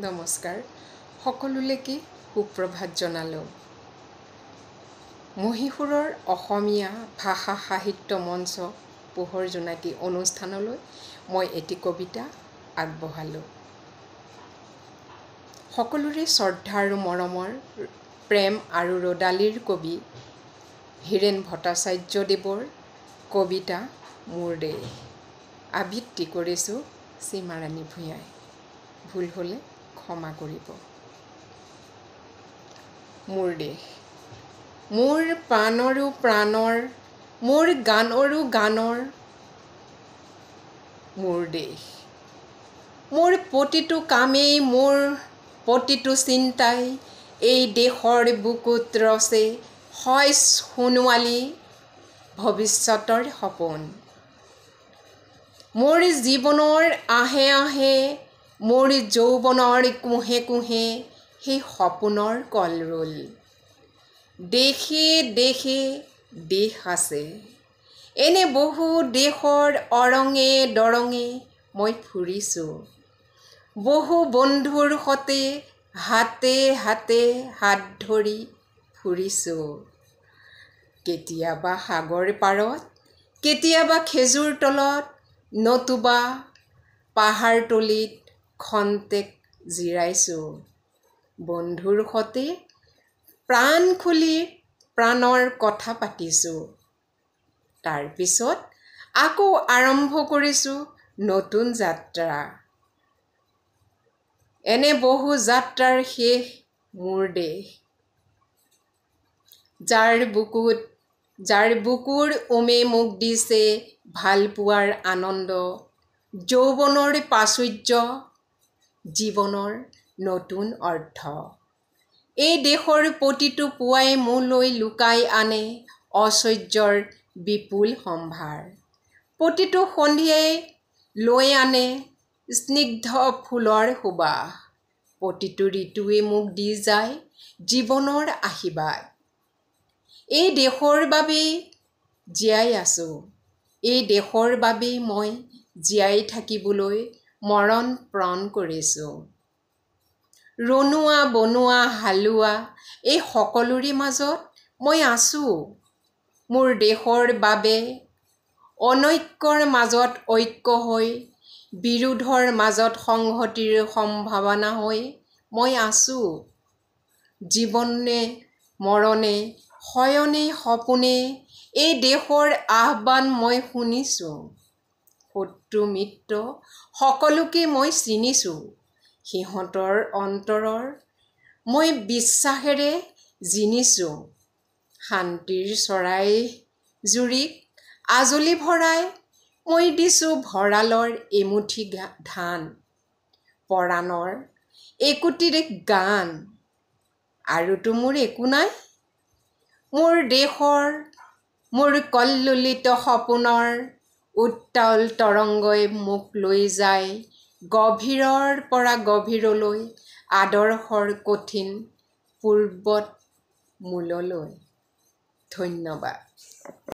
নমস্কাৰ সকলোলৈকে সুপ্ৰভাত জনালোঁ। মহীশূৰৰ অসমীয়া ভাষা সাহিত্য মঞ্চ পোহৰ জোনাকী অনুষ্ঠানলৈ মই এটি কবিতা আগবঢ়ালোঁ। সকলোৰে শ্ৰদ্ধা আৰু মৰমৰ প্ৰেম আৰু ৰদালিৰ কবি হীৰেন ভট্টাচাৰ্যদেৱৰ কবিতা মোৰ দেশ। আবৃত্তি কৰিছোঁ সীমাৰাণী ভূঞাই। ভুল হ'লে ক্ষমা কৰিব। মোৰ দেশ, মোৰ প্ৰাণৰো প্ৰাণৰ, মোৰ গানৰো গানৰ মোৰ দেশ। মোৰ প্ৰতিটো কামেই, মোৰ প্ৰতিটো চিন্তাই এই দেশৰ বুকুত ৰচে হয় সোণোৱালী ভৱিষ্যতৰ সপোন। মোৰ জীৱনৰ আহে আহে, মোৰ যৌৱনৰ কোহে কোহে সেই সপোনৰ কলৰোল। দেশে দেশে দেশ আছে, এনে বহু দেশৰ অৰঙে দৰঙে মই ফুৰিছোঁ। বহু বন্ধুৰ সতে হাতে হাতে হাত ধৰি ফুৰিছোঁ। কেতিয়াবা সাগৰ পাৰত, কেতিয়াবা খেজুৰ তলত, নতুবা পাহাৰতলিত খন্তেক জিৰাইছোঁ। বন্ধুৰ সতে প্ৰাণ খুলি প্ৰাণৰ কথা পাতিছোঁ। তাৰ পিছত আকৌ আৰম্ভ কৰিছোঁ নতুন যাত্ৰা। এনে বহু যাত্ৰাৰ শেষ মোৰ দেশ। যাৰ বুকুৰ উমে মোক দিছে ভাল পোৱাৰ আনন্দ, যৌৱনৰ প্ৰাচুৰ্য, জীৱনৰ নতুন অৰ্থ। এই দেশৰ প্ৰতিটো পুৱাই মোলৈ লুকাই আনে ঐশ্বৰ্যৰ বিপুল সম্ভাৰ। প্ৰতিটো সন্ধিয়াই লৈ আনে স্নিগ্ধ ফুলৰ সুবাস। প্ৰতিটো ঋতুৱে মোক দি যায় জীৱনৰ আশীৰ্বাদ। এই দেশৰ বাবেই জীয়াই আছোঁ, এই দেশৰ বাবেই মই জীয়াই থাকিবলৈ মৰণ পণ কৰিছোঁ। ৰনোৱা বনোৱা হালোৱা এই সকলোৰে মাজত মই আছোঁ। মোৰ দেশৰ বাবে অনৈক্যৰ মাজত ঐক্য হৈ, বিৰোধৰ মাজত সংহতিৰ সম্ভাৱনা হৈ মই আছোঁ। জীৱনে মৰণে শয়নে সপোনে এই দেশৰ আহ্বান মই শুনিছোঁ। শত্ৰু মিত্ৰ সকলোকে মই চিনিছোঁ। সিহঁতৰ অন্তৰৰ মই বিশ্বাসেৰে জিনিছোঁ। শান্তিৰ চৰাই জুৰিক আজলি ভৰাই মই দিছোঁ ভঁৰালৰ এমুঠি ধান। পৰাণৰ একোটি গান, আৰুতো মোৰ একো নাই। মোৰ দেশৰ মোৰ কল্লোলিত সপোনৰ উত্তাল তৰংগই মোক লৈ যায় গভীৰৰ পৰা গভীৰলৈ, আদৰ্শৰ কঠিন পৰ্বত মূললৈ। ধন্যবাদ।